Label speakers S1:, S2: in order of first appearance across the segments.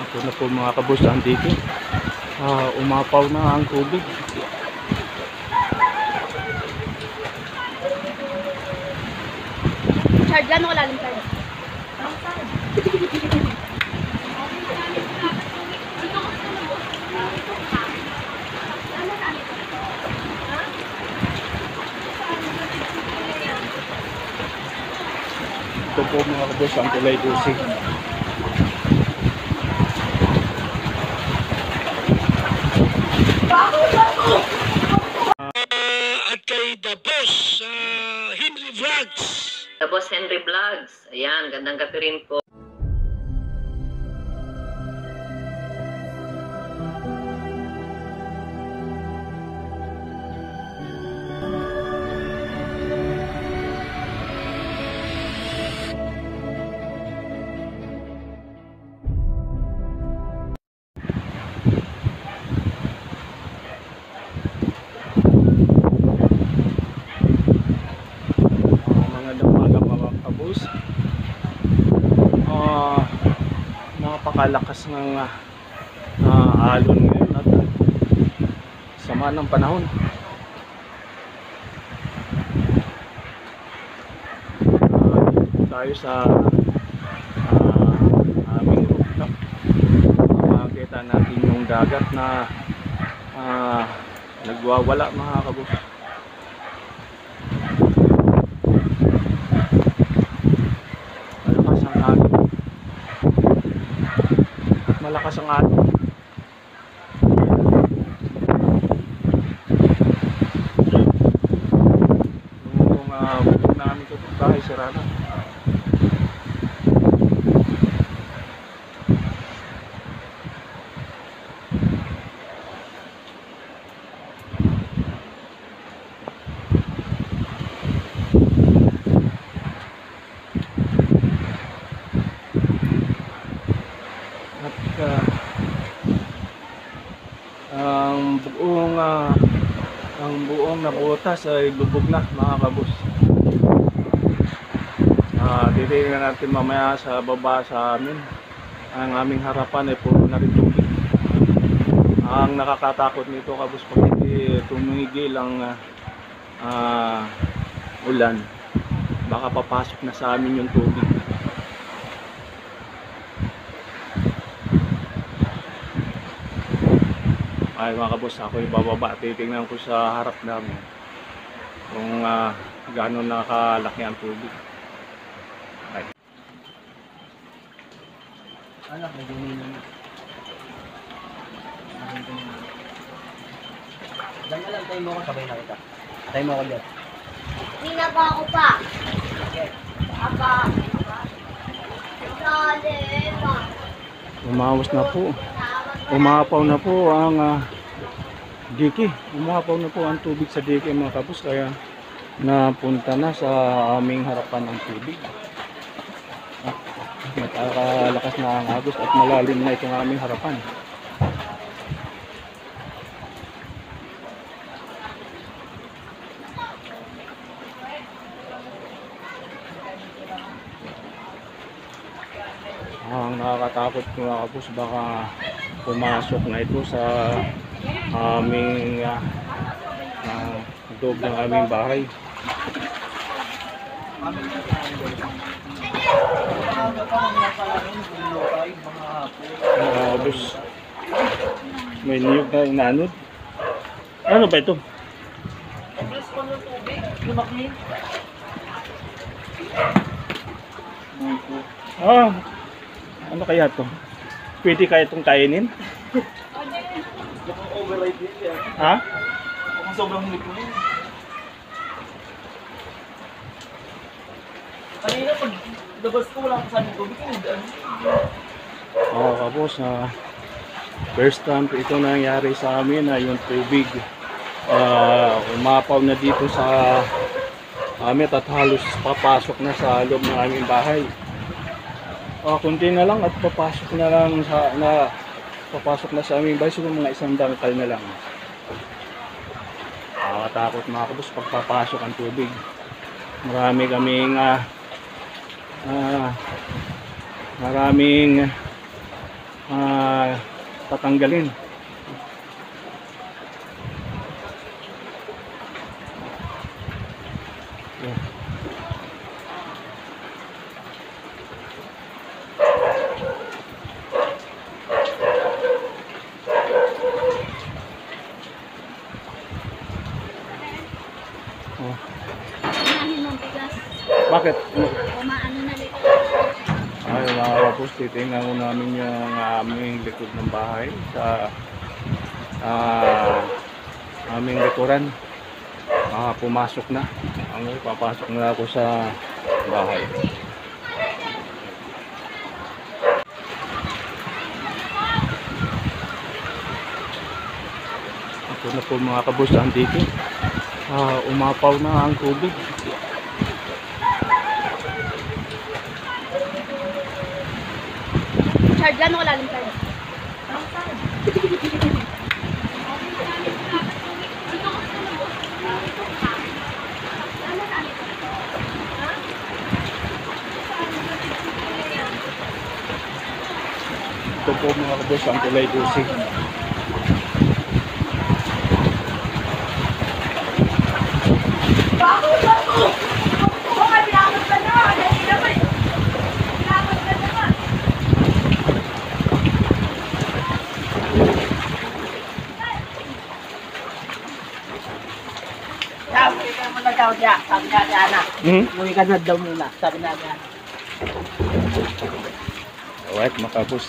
S1: Ito na po mga kabus ang dito. Umapaw na ang tubig.
S2: Charge lang ako lalim charge.
S1: Ito po mga kabus ang Tulay Dusig.
S3: At kay The Boss Henry Vlogs.
S4: The Boss Henry Vlogs. Ayan, gandang gabi rin po.
S1: Napakalakas ng alon ngayon at sama ng panahon. Tayo sa aming rooftop. Makikita natin yung dagat na nagwawala mga kabus. Malakas ang alon. Yung bukod namin ito bahay sirana. Ang buong nabutas ay lubog na mga kabus. Titingnan natin mamaya sa baba sa amin. Ang aming harapan ay puro na rin tubig. Ang nakakatakot nito kabus, pag hindi tumigil ang ulan, baka papasok na sa amin yung tubig. Ay mga kabos, ako yung bababa. Titingnan ko sa harap namin kung gaano nakalaki ang tubig. Ay. Anak, may ganyan na.
S5: Diyan na lang, tayo mo ako, sabay na kita. Tayo mo ako dyan.
S2: Hindi na ba ako pa? Aba. Salema.
S1: Umawas na po. Umapaw na po ang dike. Umapaw na po ang tubig sa dike mga kabus, kaya napunta na sa aming harapan ang tubig. Nakakalakas na ang agos at malalim na itong aming harapan. Ang nakakatakot mga kabus, baka pumasok na ito sa aming loob ng aming bahay. Mga kabus, may niyog na inanod. Ano ba ito? Ano kaya ito? Pwede kaya itong kainin?
S5: Override din yan.
S1: Ha?
S5: Kung sobrang hilig ko yun. Kanina pag labas ko, wala akong sabi tubig.
S1: Kapos first time ito nangyari sa amin na yung tubig umapaw na dito sa amin at halos papasok na sa loob ng aming bahay. Kunti na lang at papasok na lang papasok na sa aming bahay, siguro mga 1 dangkal na lang. Nakakatakot mga kabus pag papasok ang tubig. Marami kaming tatanggalin. Oh.
S2: Unahin mong bigas.
S1: Bakit?
S2: Umaano na dito.
S1: Ay, mga kapos, titingnan ko namin yung aming likod ng bahay sa aming likuran. Pumasok na. Papasok na ako sa bahay. Ito na po mga kabos, andito. Umapaw na ang tubig.
S2: Charge, gano'n kalalim charge?
S1: Ito po mga kabos, ang Tulay Dusig.
S5: Uwi ka muna daw niya. Sabi nga niya, anak. Uwi ka na daw muna. Sabi nga niya.
S1: Alright, mga kabos.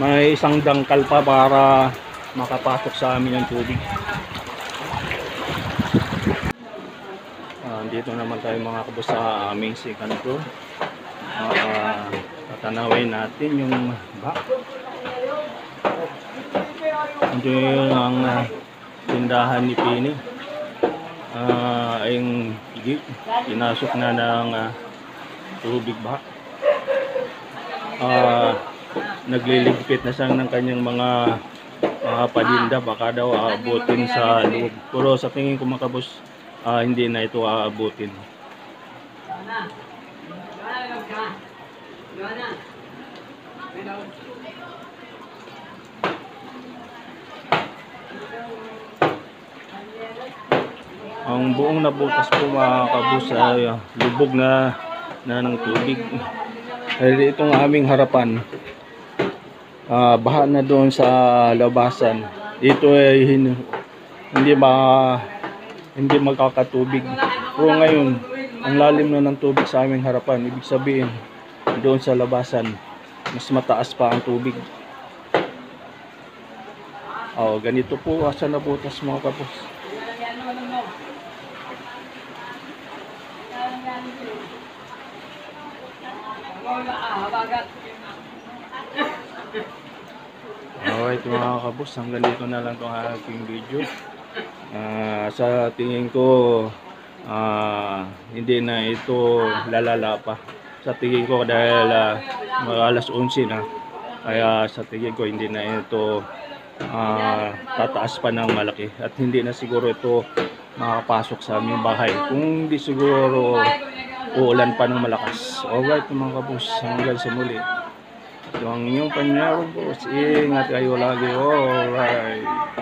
S1: May isang dangkal pa para makapasok sa amin ang tubig. Dito naman tayo mga kabos sa aming second floor. Tatanawin natin yung back. Ito yung tindahan ni Pini. Yung gate, pinasok na ng tubig ba. Nagliligpit na siya ng kanyang mga paninda, baka daw aabutin sa loob. Pero sa tingin ko mga kabos, hindi na ito aabutin. Ang buong nabutas po mga kabos ay lubog na ng tubig. Dahil itong aming harapan, baha na doon sa labasan. Dito ay hindi magkakatubig. Pero ngayon, ang lalim na ng tubig sa aming harapan. Ibig sabihin, doon sa labasan, mas mataas pa ang tubig. Ganito po sa nabutas mga kapos. Alright mga kabos, hanggang dito na lang itong aking video. Sa tingin ko, hindi na ito lalala pa. Sa tingin ko dahil alas 11 na, kaya sa tingin ko hindi na ito tataas pa ng malaki. At hindi na siguro ito makapasok sa aming bahay. Kung hindi siguro uulan pa ng malakas. Alright mga kabos, hanggang sa muli. Ito ang inyong panyarong boss. Ingat kayo lagi. Alright.